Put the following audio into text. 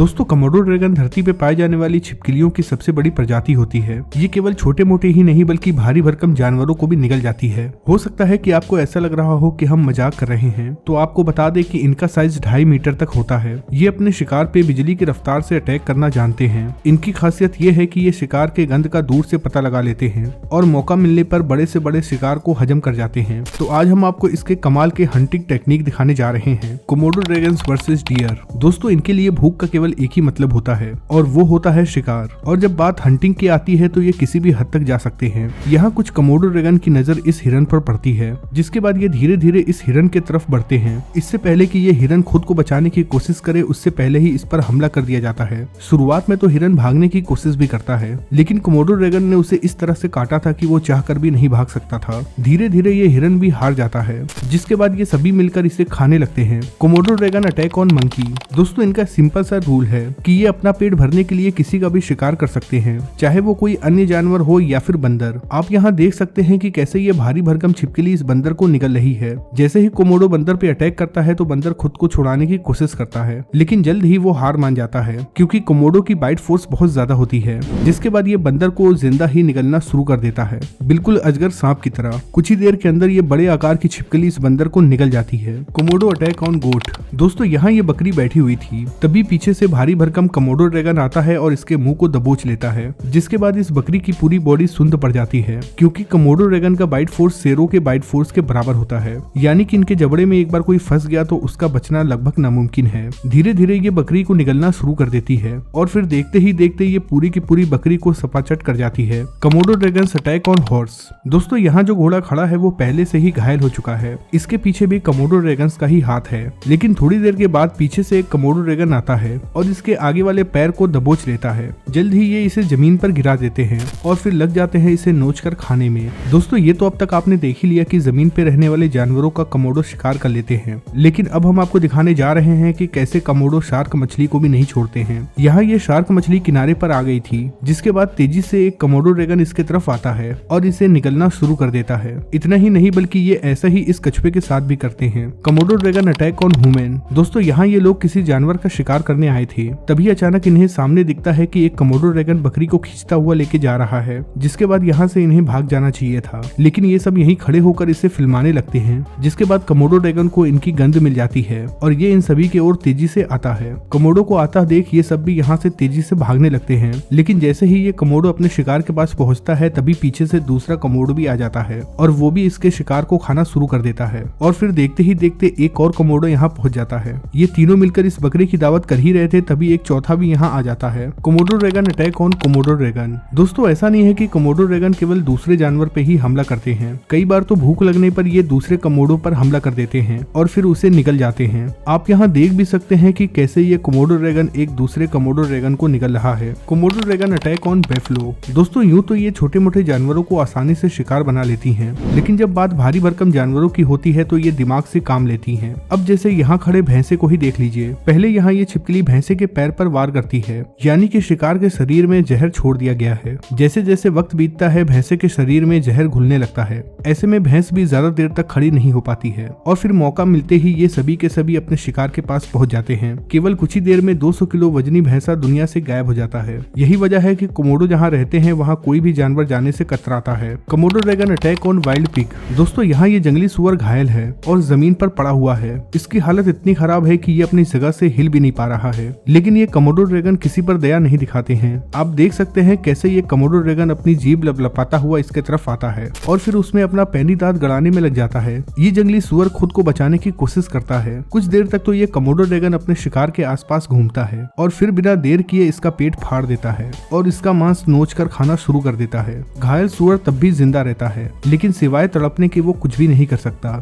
दोस्तों Komodo dragon धरती पे पाए जाने वाली छिपकलियों की सबसे बड़ी प्रजाति होती है। ये केवल छोटे मोटे ही नहीं बल्कि भारी भरकम जानवरों को भी निगल जाती है। हो सकता है कि आपको ऐसा लग रहा हो कि हम मजाक कर रहे हैं, तो आपको बता दें कि इनका साइज 2.5 मीटर तक होता है। ये अपने शिकार पे बिजली की रफ्तार से अटैक करना जानते हैं। इनकी खासियत ये है कि ये शिकार के गंध का दूर से पता लगा लेते हैं और मौका मिलने पर बड़े से बड़े शिकार को हजम कर जाते हैं। तो आज हम आपको इसके कमाल के हंटिंग टेक्निक दिखाने जा रहे हैं, कोमोडो ड्रैगन्स वर्सेस डियर। दोस्तों इनके लिए भूख का केवल एक ही मतलब होता है और वो होता है शिकार। और जब बात हंटिंग की आती है तो ये किसी भी हद तक जा सकते हैं। यहाँ कुछ कोमोडो ड्रैगन की नजर इस हिरन पर पड़ती है, जिसके बाद ये धीरे धीरे इस हिरन के तरफ बढ़ते हैं। इससे पहले कि ये हिरन खुद को बचाने की कोशिश करे, उससे पहले ही इस पर हमला कर दिया जाता है। शुरुआत में तो हिरन भागने की कोशिश भी करता है, लेकिन कोमोडो ड्रैगन ने उसे इस तरह से काटा था कि वो चाहकर भी नहीं भाग सकता था। धीरे धीरे ये हिरन भी हार जाता है, जिसके बाद ये सभी मिलकर इसे खाने लगते हैं। Komodo dragon attack on monkey. दोस्तों इनका सिंपल सा रूल है कि ये अपना पेट भरने के लिए किसी का भी शिकार कर सकते हैं, चाहे वो कोई अन्य जानवर हो या फिर बंदर। आप यहाँ देख सकते हैं कि कैसे ये भारी भरकम छिपकली इस बंदर को निगल रही है। जैसे ही कोमोडो बंदर पे अटैक करता है तो बंदर खुद को छुड़ाने की कोशिश करता है, लेकिन जल्द ही वो हार मान जाता है क्योंकि कोमोडो की बाइट फोर्स बहुत ज्यादा होती है। जिसके बाद ये बंदर को जिंदा ही निगलना शुरू कर देता है, बिल्कुल अजगर सांप की तरह। कुछ ही देर के अंदर ये बड़े आकार की छिपकली इस बंदर को निगल जाती है। कोमोडो अटैक ऑन गोट। दोस्तों यहाँ ये बकरी बैठी हुई थी, तभी पीछे से भारी भरकम कोमोडो ड्रैगन आता है और इसके मुंह को दबोच लेता है, जिसके बाद इस बकरी की पूरी बॉडी सुंद पड़ जाती है क्योंकि कोमोडो ड्रैगन का बाइट फोर्स शेरों के बाइट फोर्स के बराबर होता है। यानी कि इनके जबड़े में एक बार कोई फंस गया तो उसका बचना लगभग नामुमकिन है। धीरे धीरे ये बकरी को निगलना शुरू कर देती है और फिर देखते ही देखते ये पूरी की पूरी बकरी को सपाचट कर जाती है। Komodo dragon attack on horse. दोस्तों यहाँ जो घोड़ा खड़ा है वो पहले से ही घायल हो चुका है। इसके पीछे भी कोमोडो ड्रैगन का ही हाथ है, लेकिन थोड़ी देर के बाद पीछे से एक कोमोडो ड्रैगन आता है और इसके आगे वाले पैर को दबोच लेता है। जल्द ही ये इसे जमीन पर गिरा देते हैं और फिर लग जाते हैं इसे नोचकर खाने में। दोस्तों ये तो अब तक आपने देख ही लिया कि जमीन पे रहने वाले जानवरों का कोमोडो शिकार कर लेते हैं, लेकिन अब हम आपको दिखाने जा रहे हैं कि कैसे कोमोडो शार्क मछली को भी नहीं छोड़ते हैं। यहाँ ये शार्क मछली किनारे पर आ गई थी, जिसके बाद तेजी से एक कोमोडो ड्रैगन इसके तरफ आता है और इसे निगलना शुरू कर देता है। इतना ही नहीं बल्कि ये ऐसा ही इस कछुए के साथ भी करते हैं। Komodo dragon attack on human. दोस्तों यहाँ ये लोग किसी जानवर का शिकार करने आए थे, तभी अचानक इन्हें सामने दिखता है कि एक कोमोडो ड्रैगन बकरी को खींचता हुआ लेके जा रहा है, जिसके बाद यहाँ से इन्हें भाग जाना चाहिए था, लेकिन ये सब यहीं खड़े होकर इसे फिल्माने लगते हैं। जिसके बाद कोमोडो ड्रैगन को इनकी गंध मिल जाती है और ये इन सभी की ओर तेजी से आता है। कोमोडो को आता देख ये सब भी यहाँ से तेजी से भागने लगते हैं, लेकिन जैसे ही ये कोमोडो अपने शिकार के पास पहुँचता है तभी पीछे से दूसरा कोमोडो भी आ जाता है और वो भी इसके शिकार को खाना शुरू कर देता है। और फिर देखते ही देखते एक और कोमोडो यहाँ पहुँच जाता है। ये तीनों मिलकर इस बकरे की दावत कर ही रहे थे, तभी एक चौथा भी यहाँ आ जाता है। Komodo dragon attack on Komodo dragon. दोस्तों ऐसा नहीं है कि कोमोडो ड्रैगन केवल दूसरे जानवर पे ही हमला करते हैं, कई बार तो भूख लगने पर ये दूसरे कोमोडो पर हमला कर देते हैं और फिर उसे निगल जाते हैं। आप यहाँ देख भी सकते हैं कि कैसे ये कोमोडो ड्रैगन एक दूसरे कोमोडो ड्रैगन को निगल रहा है। Komodo dragon attack on buffalo. दोस्तों यूं तो ये छोटे मोटे जानवरों को आसानी से शिकार बना लेती हैं, लेकिन जब बात भारी भरकम जानवरों की होती है तो ये दिमाग से काम लेती हैं। अब जैसे यहाँ खड़े भैंसे को ही देख लीजिए। पहले यहाँ ये छिपकली भैंसे के पैर पर वार करती है, यानी कि शिकार के शरीर में जहर छोड़ दिया गया है। जैसे जैसे वक्त बीतता है भैंसे के शरीर में जहर घुलने लगता है। ऐसे में भैंस भी ज्यादा देर तक खड़ी नहीं हो पाती है और फिर मौका मिलते ही ये सभी के सभी अपने शिकार के पास पहुंच जाते हैं। केवल कुछ ही देर में 200 किलो वजनी भैंसा दुनिया से गायब हो जाता है। यही वजह है कि कोमोडो जहाँ रहते हैं वहाँ कोई भी जानवर जाने से कतराता है। Komodo dragon attack on wild pig. दोस्तों यहाँ ये जंगली सुअर घायल है और जमीन पर पड़ा हुआ है। इसकी हालत इतनी खराब है कि ये अपनी जगह से हिल भी नहीं पा रहा है, लेकिन ये कोमोडो ड्रैगन किसी पर दया नहीं दिखाते हैं। आप देख सकते हैं कैसे ये कोमोडो ड्रैगन अपनी जीभ लपलपाता हुआ इसके तरफ आता है और फिर उसमें अपना पैनी दांत गड़ाने में लग जाता है। ये जंगली सुअर खुद को बचाने की कोशिश करता है। कुछ देर तक तो ये कोमोडो ड्रैगन अपने शिकार के आसपास घूमता है और फिर बिना देर किए इसका पेट फाड़ देता है और इसका मांस नोच कर खाना शुरू कर देता है। घायल सुअर तब भी जिंदा रहता है, लेकिन सिवाय तड़पने के वो कुछ भी नहीं कर सकता।